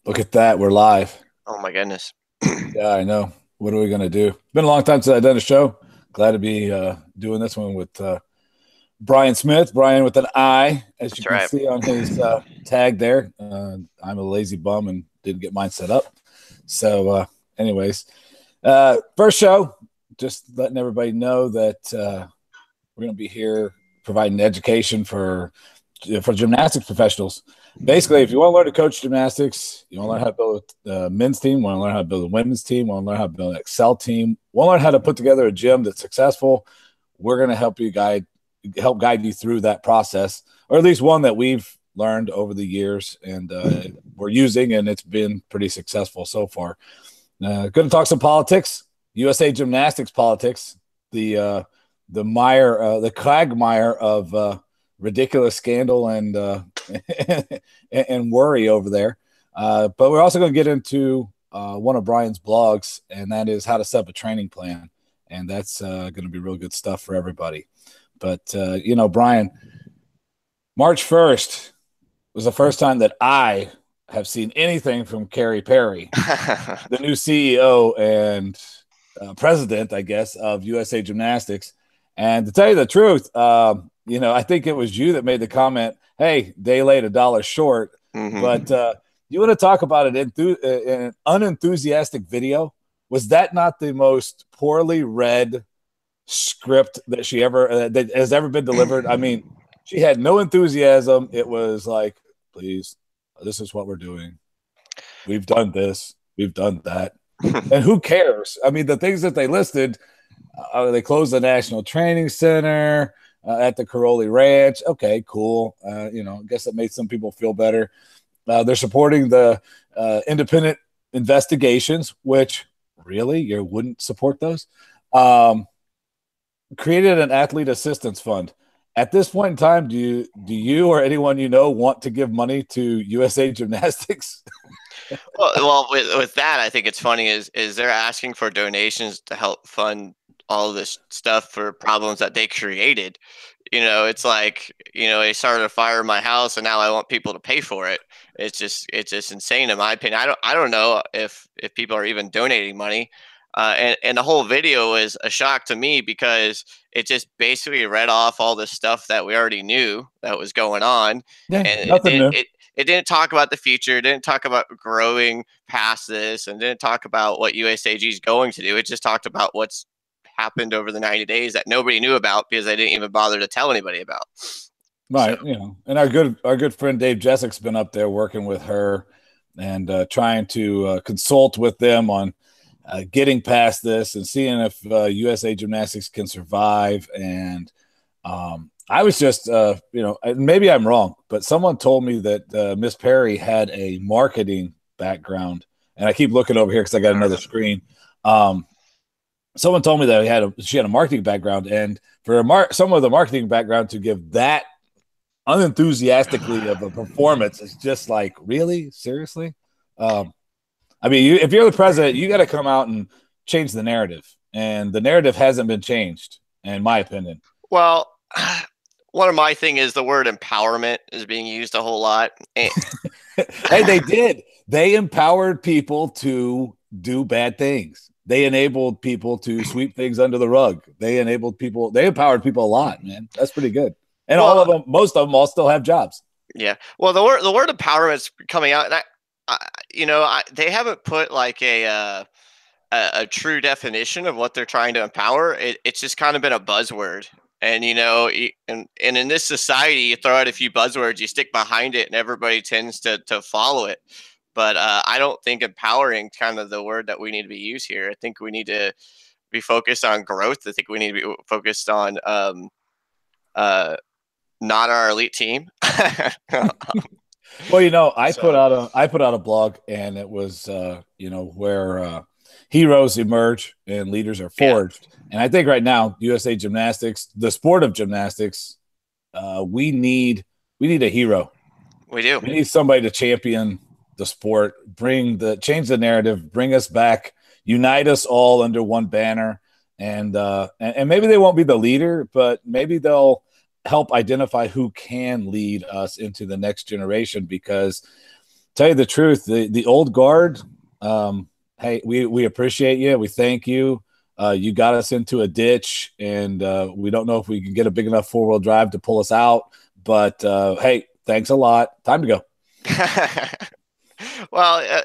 Look at that. We're live. Oh my goodness. Yeah, I know. What are we going to do? Been a long time since I've done a show. Glad to be doing this one with Bryan Smith. Bryan with an I, as you That's can right. see on his tag there. I'm a lazy bum and didn't get mine set up. So, anyways, first show, just letting everybody know that we're going to be here providing education for gymnastics professionals. Basically, if you want to learn to coach gymnastics, you want to learn how to build a men's team, want to learn how to build a women's team, want to learn how to build an Excel team, want to learn how to put together a gym that's successful, we're going to help guide you through that process, or at least one that we've learned over the years and we're using, and it's been pretty successful so far. Going to talk some politics, USA Gymnastics politics, the quagmire of ridiculous scandal and and worry over there. But we're also going to get into one of Bryan's blogs, and that is how to set up a training plan. And that's going to be real good stuff for everybody. But, Bryan, March 1st was the first time that I have seen anything from Carrie Perry, the new CEO and president, I guess, of USA Gymnastics. And to tell you the truth, I think it was you that made the comment, hey, they laid $1 short. Mm-hmm. But you want to talk about an unenthusiastic video? Was that not the most poorly read script that that has ever been delivered? I mean, she had no enthusiasm. It was like, please, this is what we're doing. We've done this. We've done that. And who cares? I mean, the things that they listed, they closed the National Training Center at the Caroli Ranch. Okay, cool. I guess that made some people feel better. They're supporting the independent investigations, which really you wouldn't support those. Created an athlete assistance fund. At this point in time, do you or anyone you know want to give money to USA Gymnastics? Well, with that, I think it's funny is they're asking for donations to help fund all this stuff for problems that they created. It's like, they started a fire in my house and now I want people to pay for it. It's just insane in my opinion. I don't know if people are even donating money. And the whole video is a shock to me because it just basically read off all the stuff that we already knew that was going on. Yeah, And nothing new. It didn't talk about the future. It didn't talk about growing past this, and didn't talk about what USAG is going to do. It just talked about what's happened over the 90 days that nobody knew about because they didn't even bother to tell anybody about. Right. So. And our good friend Dave Jessick's been up there working with her and trying to consult with them on getting past this and seeing if USA Gymnastics can survive. And I was just, maybe I'm wrong, but someone told me that Miss Perry had a marketing background, and I keep looking over here because I got another screen. Someone told me that she had a marketing background, and for some of the marketing background to give that unenthusiastically of a performance is just like, really, seriously. I mean, if you're the president, you got to come out and change the narrative, and the narrative hasn't been changed, in my opinion. Well, one of my thing is the word empowerment is being used a whole lot. Hey, they did. They empowered people to do bad things. They enabled people to sweep things under the rug. They empowered people a lot, man. That's pretty good. And most of them all still have jobs. Yeah. Well, the word empowerment's coming out, and they haven't put like a true definition of what they're trying to empower. It's just kind of been a buzzword. And, and in this society, you throw out a few buzzwords, you stick behind it, and everybody tends to follow it. But I don't think empowering is kind of the word that we need to be used here. I think we need to be focused on growth. I think we need to be focused on not our elite team. Well, I put out a blog, and it was where heroes emerge and leaders are forged. Yeah. And I think right now, USA Gymnastics, the sport of gymnastics, we need a hero. We do. We need somebody to champion the sport, change the narrative, bring us back, unite us all under one banner. And maybe they won't be the leader, but maybe they'll help identify who can lead us into the next generation, because tell you the truth, the old guard, hey, we appreciate you. We thank you. You got us into a ditch, and we don't know if we can get a big enough 4-wheel drive to pull us out. But hey, thanks a lot. Time to go. Well,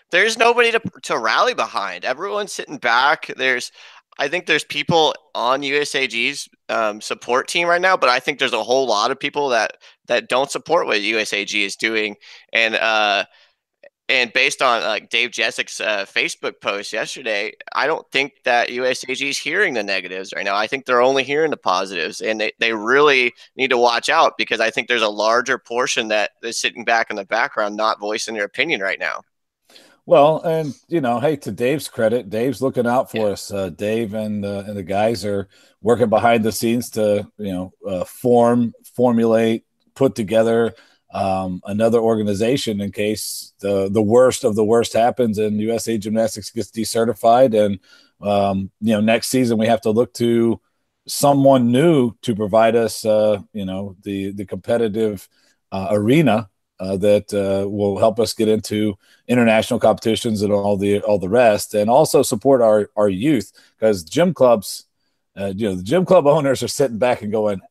there's nobody to rally behind. Everyone's sitting back. I think there's people on USAG's support team right now, but I think there's a whole lot of people that don't support what USAG is doing, and based on like Dave Jessic's Facebook post yesterday, I don't think that USAG is hearing the negatives right now. I think they're only hearing the positives, and they really need to watch out, because I think there's a larger portion that is sitting back in the background, not voicing their opinion right now. Well, and hey, to Dave's credit, Dave's looking out for us. Dave and the guys are working behind the scenes to formulate, put together another organization in case the worst of the worst happens and USA Gymnastics gets decertified, and next season we have to look to someone new to provide us the competitive arena that will help us get into international competitions and all the rest, and also support our youth, because gym clubs, the gym club owners are sitting back and going,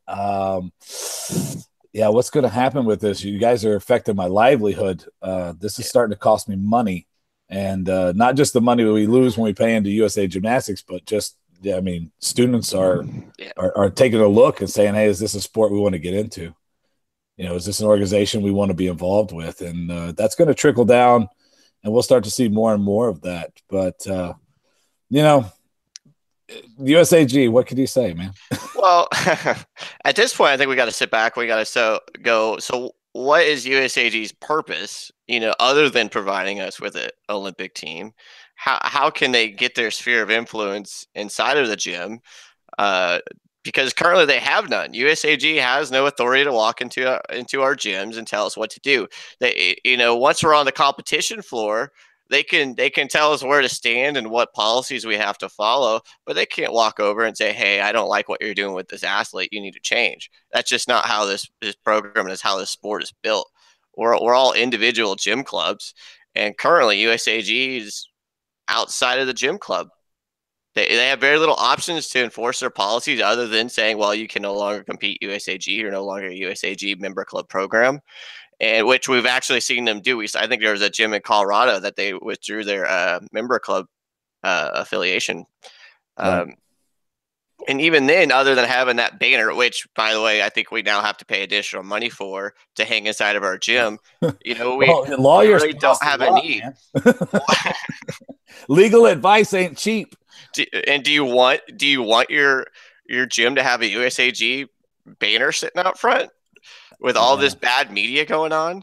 yeah, what's going to happen with this? You guys are affecting my livelihood. This is starting to cost me money, and not just the money we lose when we pay into USA Gymnastics, but just students are taking a look and saying, hey, is this a sport we want to get into? Is this an organization we want to be involved with? And that's going to trickle down, and we'll start to see more and more of that. But USAG, what can you say, man? Well, at this point, I think we got to sit back. We got to go. So, what is USAG's purpose? Other than providing us with an Olympic team, how can they get their sphere of influence inside of the gym? Because currently they have none. USAG has no authority to walk into our gyms and tell us what to do. They, once we're on the competition floor, they can tell us where to stand and what policies we have to follow, but they can't walk over and say, "Hey, I don't like what you're doing with this athlete. You need to change." That's just not how this program is, how this sport is built. We're all individual gym clubs, and currently USAG is outside of the gym club. They have very little options to enforce their policies other than saying, well, you can no longer compete USAG. You're no longer a USAG member club program, and which we've actually seen them do. I think there was a gym in Colorado that they withdrew their member club affiliation. Right. And even then, other than having that banner, which, by the way, I think we now have to pay additional money for to hang inside of our gym, we lawyers really don't have a need. Legal advice ain't cheap. And do you want your gym to have a USAG banner sitting out front with all this bad media going on?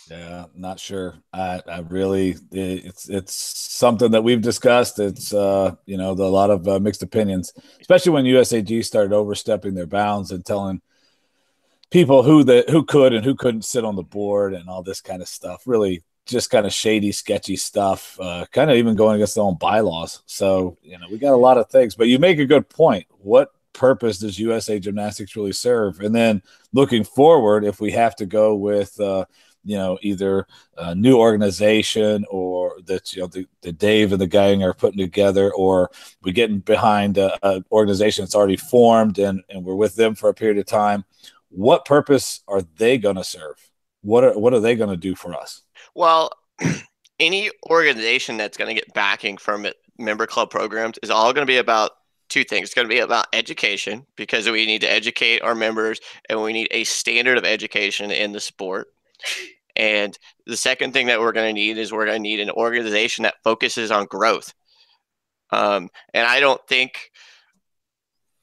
Yeah, not sure. I really, it's something that we've discussed. It's a lot of mixed opinions, especially when USAG started overstepping their bounds and telling people who could and who couldn't sit on the board and all this kind of stuff. Really, just kind of shady, sketchy stuff. Kind of even going against their own bylaws. So we got a lot of things. But you make a good point. What purpose does USA Gymnastics really serve? And then looking forward, if we have to go with either a new organization or that the Dave and the gang are putting together, or we getting behind an organization that's already formed and we're with them for a period of time, what purpose are they going to serve? What are they going to do for us? Well, any organization that's going to get backing from member club programs is all going to be about two things. It's going to be about education, because we need to educate our members and we need a standard of education in the sport. And the second thing that we're going to need is we're going to need an organization that focuses on growth. And I don't think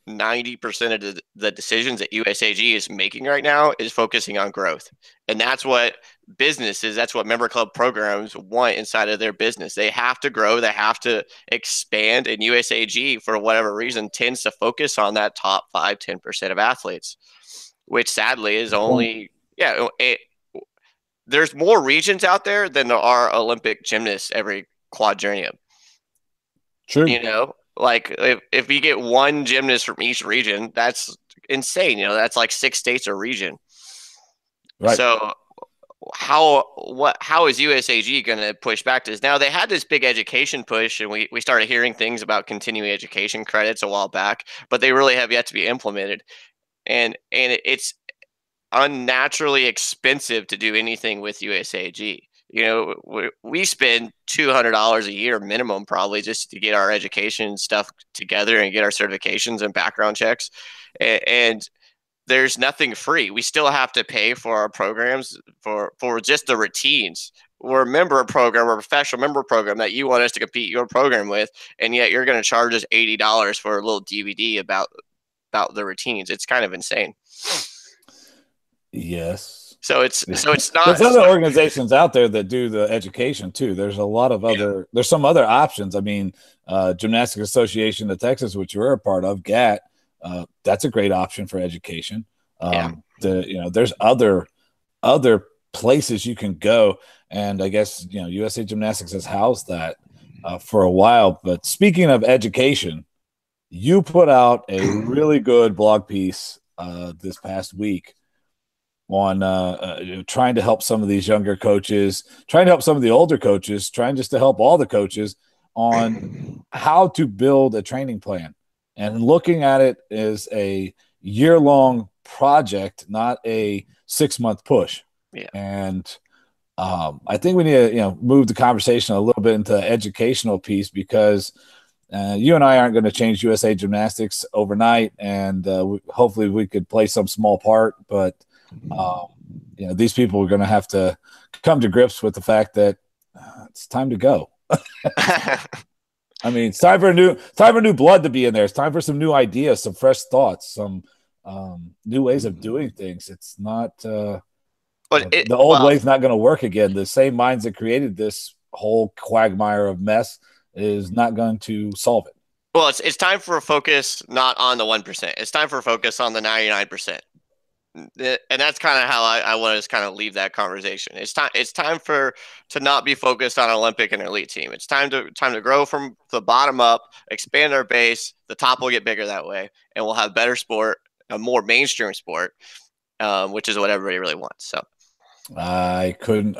90% of the decisions that USAG is making right now is focusing on growth. And that's what that's what member club programs want inside of their business. They have to grow, they have to expand, and USAG, for whatever reason, tends to focus on that top 5-10% of athletes, which sadly is only, there's more regions out there than there are Olympic gymnasts every quadrennium. True. Like if you get one gymnast from each region, that's insane. That's like 6 states a region. Right. So how is USAG going to push back to this? Now they had this big education push, and we started hearing things about continuing education credits a while back, but they really have yet to be implemented. And it's unnaturally expensive to do anything with USAG. You know, we spend $200 a year minimum probably just to get our education stuff together and get our certifications and background checks, and there's nothing free. We still have to pay for our programs for just the routines. We're a member program, we're a professional member program that you want us to compete your program with, and yet you're going to charge us $80 for a little DVD about the routines. It's kind of insane. Yes. So it's not. There's other organizations out there that do the education too. There's a lot of other. There's some other options. I mean, Gymnastics Association of Texas, which you're a part of, GAT. That's a great option for education. There's other places you can go, and I guess USA Gymnastics has housed that for a while. But speaking of education, you put out a really good blog piece this past week on trying to help some of these younger coaches, trying to help some of the older coaches, trying just to help all the coaches on how to build a training plan. And looking at it as a year-long project, not a 6-month push. Yeah. And I think we need to move the conversation a little bit into the educational piece, because you and I aren't going to change USA Gymnastics overnight, and hopefully we could play some small part. But these people are going to have to come to grips with the fact that it's time to go. I mean, it's time for new blood to be in there. It's time for some new ideas, some fresh thoughts, some new ways of doing things. It's not the old way's not going to work again. The same minds that created this whole quagmire of mess is not going to solve it. Well, it's time for a focus not on the 1%. It's time for a focus on the 99%. And that's kind of how I want to kind of leave that conversation. It's time to not be focused on an Olympic and elite team. It's time to grow from the bottom up, expand our base. The top will get bigger that way, and we'll have better sport, a more mainstream sport, which is what everybody really wants. So I couldn't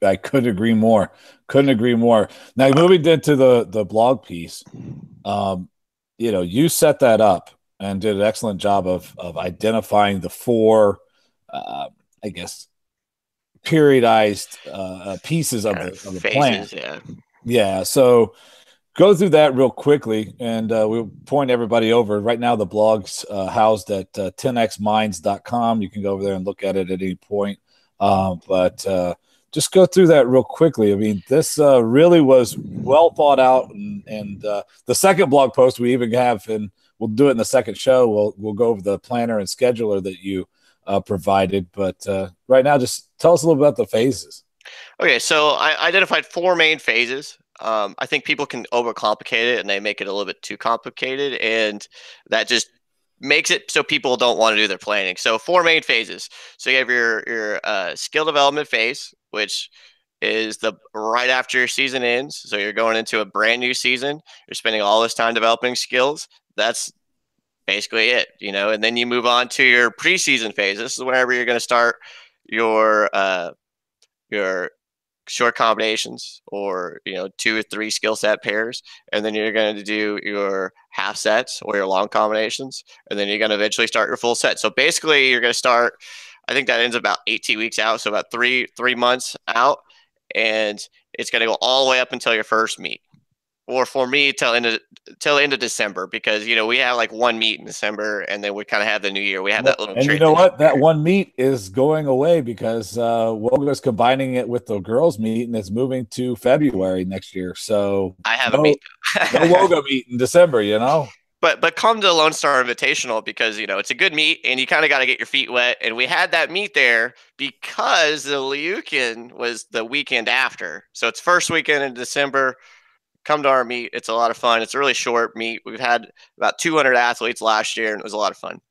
agree more. Couldn't agree more. Now, moving into the blog piece, you set that up and did an excellent job of identifying the 4, I guess, periodized pieces of the phases, plan. Yeah. So go through that real quickly, and we'll point everybody over. Right now, the blog's housed at 10xminds.com. You can go over there and look at it at any point. But just go through that real quickly. I mean, this really was well thought out, and the second blog post we even have, and we'll do it in the second show. We'll go over the planner and scheduler that you provided. But right now, just tell us a little bit about the phases. Okay, so I identified 4 main phases. I think people can overcomplicate it, and they make it a little bit too complicated, and that just makes it so people don't want to do their planning. So 4 main phases. So you have your skill development phase, which is the right after your season ends. So you're going into a brand new season. You're spending all this time developing skills. That's basically it, and then you move on to your preseason phase. This is whenever you're going to start your short combinations, or 2 or 3 skill set pairs, and then you're going to do your half sets or your long combinations, and then you're going to eventually start your full set. So basically you're going to start, I think that ends about 18 weeks out, so about 3 months out, and it's going to go all the way up until your first meet. Or for me, till end of December, because we have like 1 meet in December, and then we kind of have the new year. We have that little. And you know what? That 1 meet is going away because Woga's combining it with the girls' meet, and it's moving to February next year. So I have a meet. No Woga meet in December. But come to the Lone Star Invitational, because it's a good meet, and you kind of got to get your feet wet. And we had that meet there because the Liukin was the weekend after, so it's first weekend in December. Come to our meet. It's a lot of fun. It's a really short meet. We've had about 200 athletes last year, and it was a lot of fun.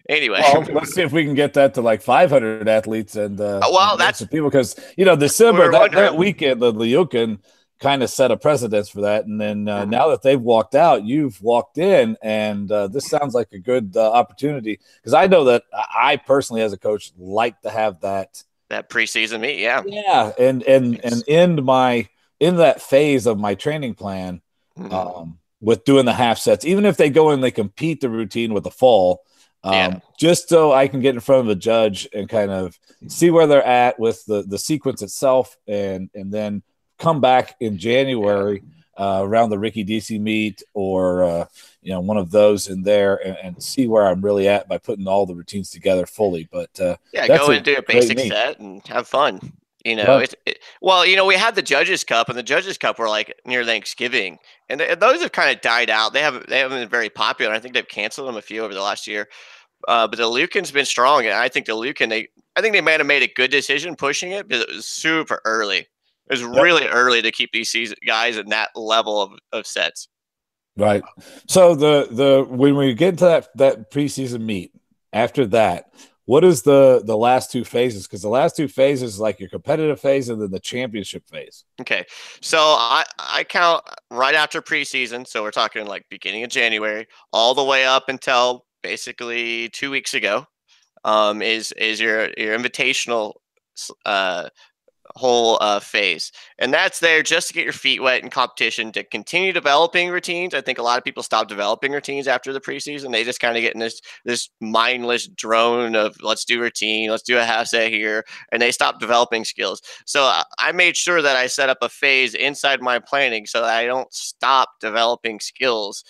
Anyway, let's see if we can get that to like 500 athletes, and that's people, because December that weekend, the Liukin kind of set a precedence for that. And then now that they've walked out, you've walked in, and this sounds like a good opportunity, because I know that I personally, as a coach, like to have that That preseason meet, yeah. Yeah, and It's in that phase of my training plan, mhm. with doing the half sets, even if they go and they compete the routine with the full, Yeah. just so I can get in front of a judge and kind of see where they're at with the sequence itself, and then come back in Yeah. January, around the Ricky DC meet, or one of those in there, and see where I'm really at by putting all the routines together fully. But Yeah, that's go a and do a great basic meet. set and have fun. Right. Well, we had the Judges Cup, and the Judges Cup were like near Thanksgiving, and those have kind of died out. They haven't been very popular. I think they've canceled them a few over the last year. But the Lucan's been strong, and I think I think they might have made a good decision pushing it because it was super early. It was Yep. really early to keep these guys in that level of sets. Right. So the when we get into that preseason meet, after that, what is the last two phases? Because the last two phases is like your competitive phase and then the championship phase. Okay, so I count right after preseason, so we're talking like beginning of January, all the way up until basically 2 weeks ago. Is your invitational uh, whole phase. And that's there just to get your feet wet in competition, to continue developing routines. I think a lot of people stop developing routines after the preseason. They just kind of get in this mindless drone of let's do routine, let's do a half set here, and they stop developing skills. So I made sure that I set up a phase inside my planning so that I don't stop developing skills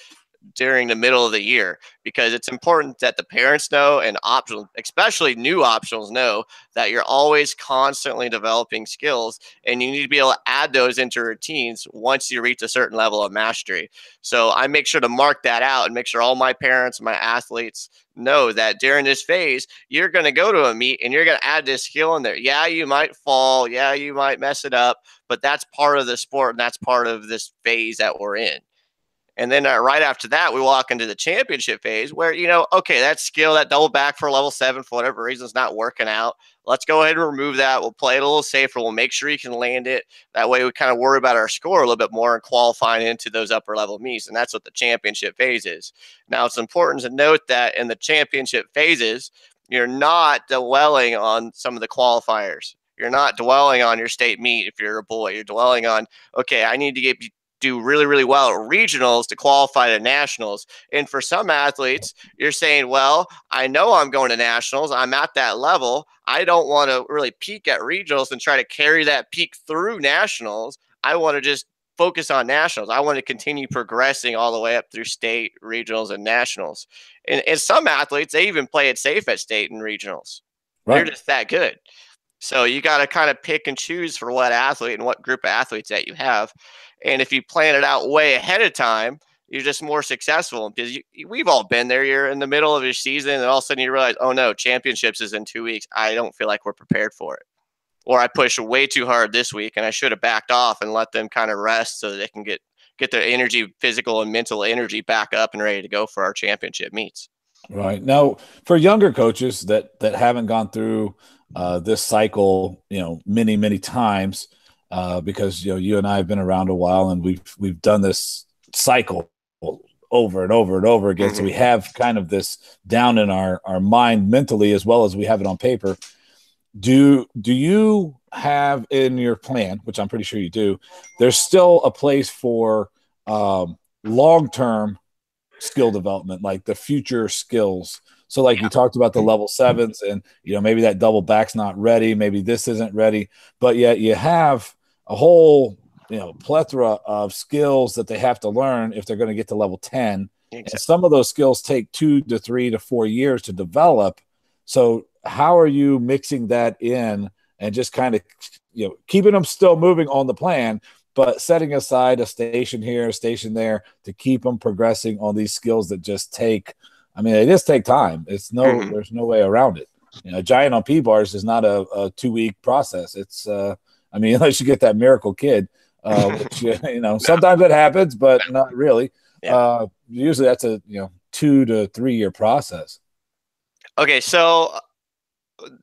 during the middle of the year, because it's important that the parents know and optional, especially new optionals, know that you're always constantly developing skills, and you need to be able to add those into routines once you reach a certain level of mastery. So I make sure to mark that out and make sure all my parents, my athletes know that during this phase, you're going to go to a meet and you're going to add this skill in there. Yeah, you might fall. Yeah, you might mess it up, but that's part of the sport and that's part of this phase that we're in. And then right after that, we walk into the championship phase where, okay, that skill, that double back for level 7, for whatever reason, is not working out. Let's go ahead and remove that. We'll play it a little safer. We'll make sure you can land it. That way we kind of worry about our score a little bit more and qualifying into those upper level meets. And that's what the championship phase is. Now, it's important to note that in the championship phases, you're not dwelling on some of the qualifiers. You're not dwelling on your state meet if you're a boy. You're dwelling on, okay, I need to do really, really well at regionals to qualify to nationals. And for some athletes, you're saying, well, I know I'm going to nationals. I'm at that level. I don't want to really peak at regionals and try to carry that peak through nationals. I want to just focus on nationals. I want to continue progressing all the way up through state, regionals, and nationals. And some athletes, they even play it safe at state and regionals. They're Right. just that good. So you got to kind of pick and choose for what athlete and what group of athletes that you have. And if you plan it out way ahead of time, you're just more successful, because we've all been there. You're in the middle of your season, and all of a sudden you realize, oh no, championships is in 2 weeks. I don't feel like we're prepared for it. Or I pushed way too hard this week, and I should have backed off and let them kind of rest so that they can get their energy, physical and mental energy, back up and ready to go for our championship meets. Right. Now, for younger coaches that haven't gone through this cycle, many times, because you and I have been around a while, and we've done this cycle over and over and over again. So we Mm-hmm. have kind of this down in our mind mentally, as well as we have it on paper. Do you have in your plan, which I'm pretty sure you do, there's still a place for long term skill development, like the future skills? So like you talked about the level sevens, and maybe that double back's not ready, maybe this isn't ready, but yet you have a whole plethora of skills that they have to learn if they're going to get to level 10. And Exactly. some of those skills take 2 to 3 to 4 years to develop. So how are you mixing that in and just kind of keeping them still moving on the plan, but setting aside a station here, a station there, to keep them progressing on these skills that just take, I mean, they just take time. Mm-hmm. There's no way around it. A giant on P bars is not a 2 week process. It's, I mean, unless you get that miracle kid, which, No. sometimes it happens, but not really. Yeah. Usually that's a, 2 to 3 year process. Okay. So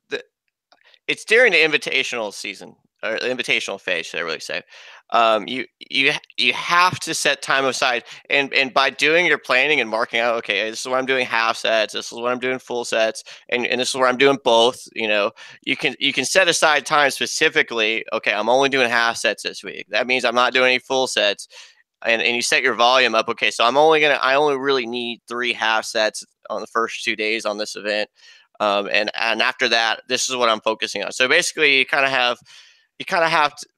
the, it's during the invitational season. or the invitational phase, should I really say? You have to set time aside, and by doing your planning and marking out, okay, this is where I'm doing half sets, this is where I'm doing full sets, and this is where I'm doing both. You can set aside time specifically. Okay, I'm only doing half sets this week. That means I'm not doing any full sets, and you set your volume up. Okay, so I only really need 3 half sets on the first 2 days on this event, and after that, this is what I'm focusing on. So basically, you kind of have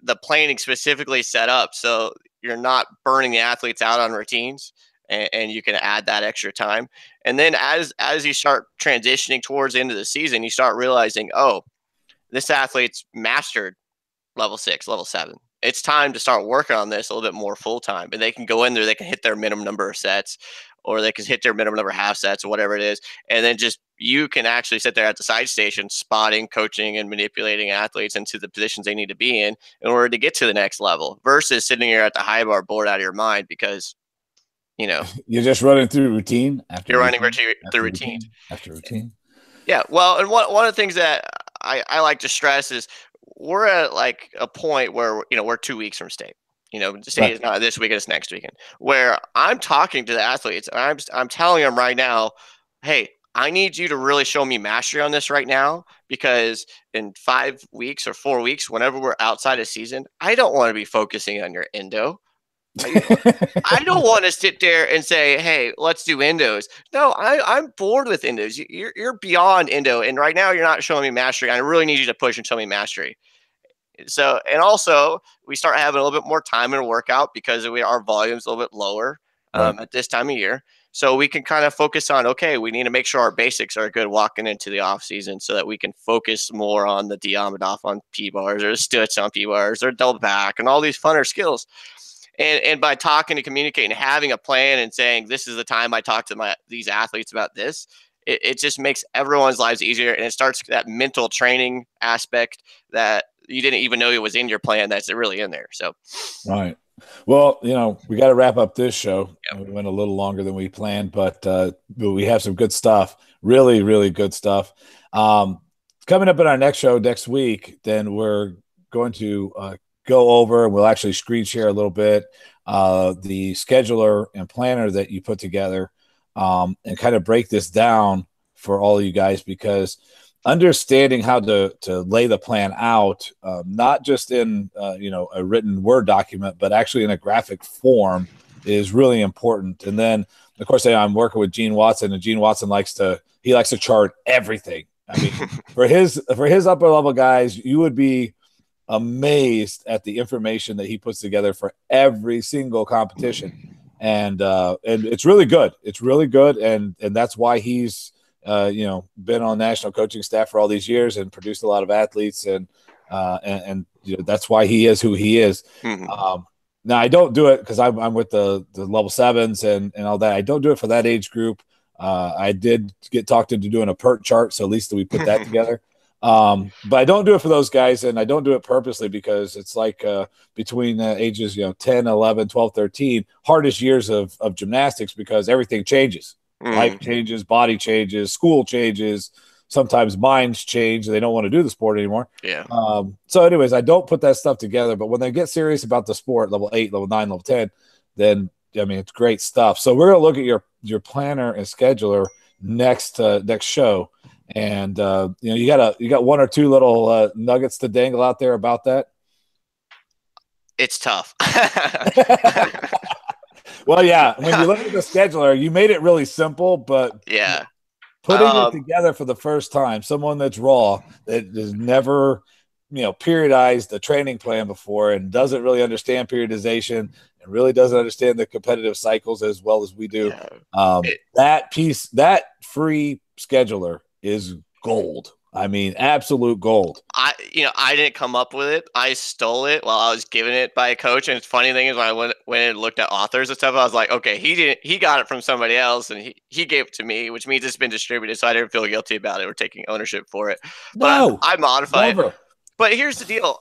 the planning specifically set up so you're not burning the athletes out on routines, and you can add that extra time. And then as you start transitioning towards the end of the season, you start realizing, oh, this athlete's mastered level 6, level 7. It's time to start working on this a little bit more full time. And they can go in there, they can hit their minimum number of sets, or they can hit their minimum number of half sets, or whatever it is. And then just you can actually sit there at the side station, spotting, coaching, and manipulating athletes into the positions they need to be in order to get to the next level, versus sitting here at the high bar bored out of your mind because, you know, You're just running through routine after you're running routine the after routines. routine after routine. Yeah, well, and one of the things that I like to stress is we're at like a point where we're 2 weeks from state. The state Right. is not this weekend; it's next weekend. Where I'm talking to the athletes, and I'm telling them right now, hey, I need you to really show me mastery on this right now, because in 5 weeks or 4 weeks, whenever we're outside of season, I don't want to be focusing on your endo. I don't want to sit there and say, "Hey, let's do endos." No, I'm bored with endos. You're beyond endo, and right now you're not showing me mastery. I really need you to push and show me mastery. So, and also we start having a little bit more time in a workout because our volume's a little bit lower Right. at this time of year. So we can kind of focus on, okay, we need to make sure our basics are good walking into the off season so that we can focus more on the Diamondov on P bars, or Stutz on P bars, or double back, and all these funner skills. And by talking and communicating, having a plan, and saying this is the time I talk to these athletes about this, it just makes everyone's lives easier, and it starts that mental training aspect that you didn't even know it was in your plan that's really in there. So, Right. Well, we got to wrap up this show. yep. We went a little longer than we planned, but we have some good stuff. Really, really good stuff. Coming up in our next show next week, then we're going to go over, and we'll actually screen share a little bit the scheduler and planner that you put together, and kind of break this down for all of you guys, because understanding how to lay the plan out, not just in a written Word document, but actually in a graphic form, is really important. And then, of course, I'm working with Gene Watson, and Gene Watson likes to chart everything. I mean, for his upper level guys, you would be amazed at the information that he puts together for every single competition, and it's really good. It's really good, and that's why he's been on national coaching staff for all these years and produced a lot of athletes, and that's why he is who he is. Mm-hmm. Now, I don't do it because I'm with the level 7s and all that. I don't do it for that age group. I did get talked into doing a PERT chart, so at least we put that together. But I don't do it for those guys, and I don't do it purposely, because it's like between ages 10, 11, 12, 13, hardest years of gymnastics, because everything changes. Life changes, body changes, school changes, sometimes minds change. They don't want to do the sport anymore. Yeah. So anyways, I don't put that stuff together, but when they get serious about the sport, level 8, level 9, level 10, then it's great stuff. So we're going to look at your planner and scheduler next show. And you got one or two little nuggets to dangle out there about that. It's tough. Well, yeah, when you look at the scheduler, you made it really simple, but yeah, putting it together for the first time, someone that's raw, that has never periodized a training plan before, and doesn't really understand periodization, and really doesn't understand the competitive cycles as well as we do. That free scheduler is gold. I mean, absolute gold. I didn't come up with it. I stole it while I was given it by a coach. And it's funny thing is, when I went and looked at authors and stuff, I was like, okay, he got it from somebody else, and he gave it to me, which means it's been distributed. So I didn't feel guilty about it or taking ownership for it. But I modified it. But here's the deal.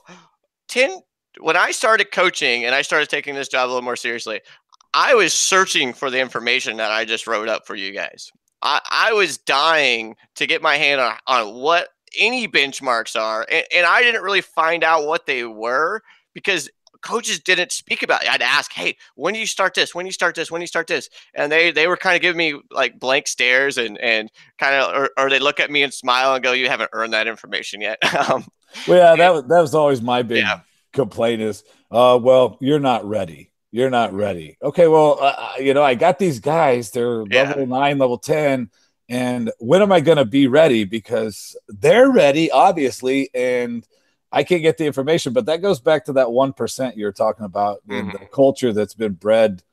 When I started coaching and I started taking this job a little more seriously, I was searching for the information that I just wrote up for you guys. I was dying to get my hand on what any benchmarks are. And I didn't really find out what they were because coaches didn't speak about it. I'd ask, hey, when do you start this? When do you start this? When do you start this? And they were kind of giving me like blank stares and kind of, or they look at me and smile and go, you haven't earned that information yet. Well, yeah, that was always my big Yeah. complaint is, well, you're not ready. You're not ready. Okay, well, I got these guys. They're Yeah. level 9, level 10, and when am I going to be ready? Because they're ready, obviously, and I can't get the information. But that goes back to that 1% you're talking about in the culture that's been bred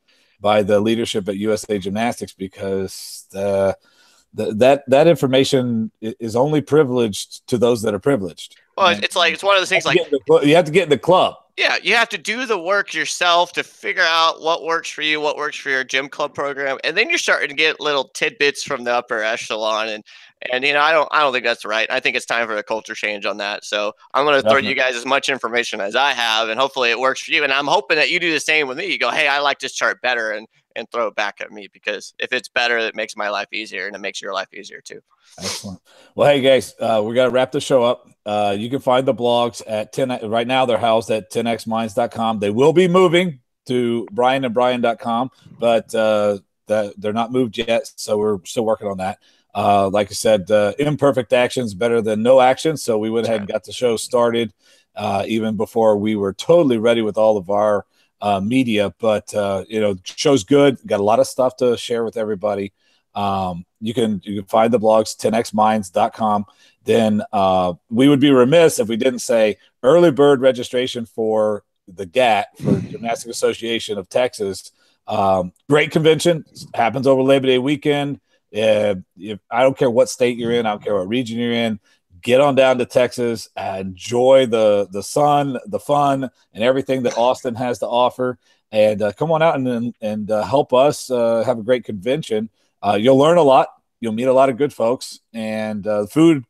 by the leadership at USA Gymnastics, because that information is only privileged to those that are privileged. Well, it's like, it's one of those things like, you have to get in the club. yeah, you have to do the work yourself to figure out what works for you, what works for your gym club program, and then you're starting to get little tidbits from the upper echelon. And I don't think that's right. I think it's time for a culture change on that. So I'm going to throw you guys as much information as I have, and hopefully it works for you. And I'm hoping that you do the same with me. You go, hey, I like this chart better, and throw it back at me, because if it's better, it makes my life easier, and it makes your life easier too. Excellent. Well, hey guys, we got to wrap the show up. You can find the blogs at 10. Right now, they're housed at 10xminds.com. They will be moving to bryanandbryan.com, but they're not moved yet, so we're still working on that. Like I said, imperfect actions better than no action. So we went ahead and got the show started even before we were totally ready with all of our media. But show's good. Got a lot of stuff to share with everybody. You can find the blogs 10xminds.com. Then we would be remiss if we didn't say early bird registration for the GAT, for Gymnastics Association of Texas. Great convention, happens over Labor Day weekend. I don't care what state you're in, I don't care what region you're in, get on down to Texas, enjoy the sun, the fun, and everything that Austin has to offer, and come on out and help us have a great convention. You'll learn a lot, you'll meet a lot of good folks, and food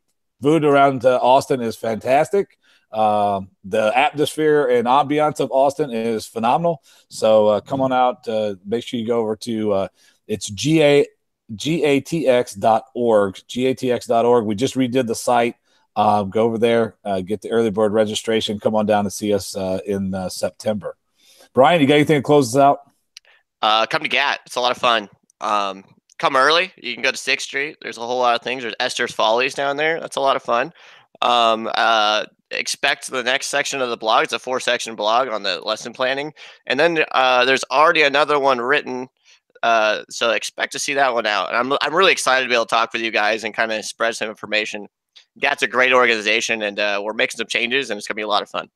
around Austin is fantastic. The atmosphere and ambiance of Austin is phenomenal. So come on out. Make sure you go over to it's gatx.org. gatx.org. We just redid the site. Go over there, get the early bird registration. Come on down and see us in September. Bryan, you got anything to close us out? Come to GAT. It's a lot of fun. Come early. You can go to 6th Street. There's a whole lot of things. There's Esther's Follies down there. That's a lot of fun. Expect the next section of the blog. It's a 4-section blog on the lesson planning. And then there's already another one written. So expect to see that one out. And I'm really excited to be able to talk with you guys and kind of spread some information. GAT's a great organization, and we're making some changes, and it's going to be a lot of fun.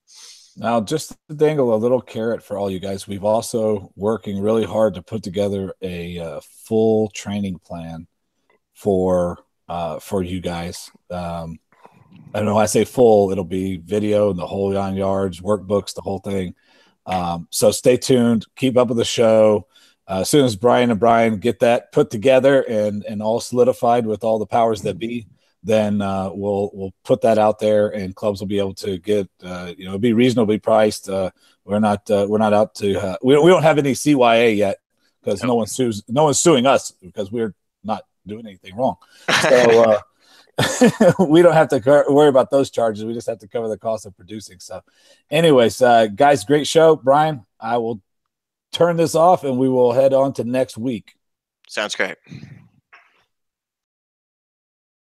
Now, just to dangle a little carrot for all you guys, we've also working really hard to put together a full training plan for you guys. I don't know. I say full, it'll be video and the whole 9 yards, workbooks, the whole thing. So stay tuned. Keep up with the show. As soon as Bryan and Bryan get that put together and all solidified with all the powers that be, then we'll put that out there, and clubs will be able to get it'll be reasonably priced. We're not out to we don't have any CYA yet, because no one's suing us because we're not doing anything wrong. So we don't have to worry about those charges. We just have to cover the cost of producing. So anyways, guys, great show. Bryan, I will turn this off and we will head on to next week. Sounds great.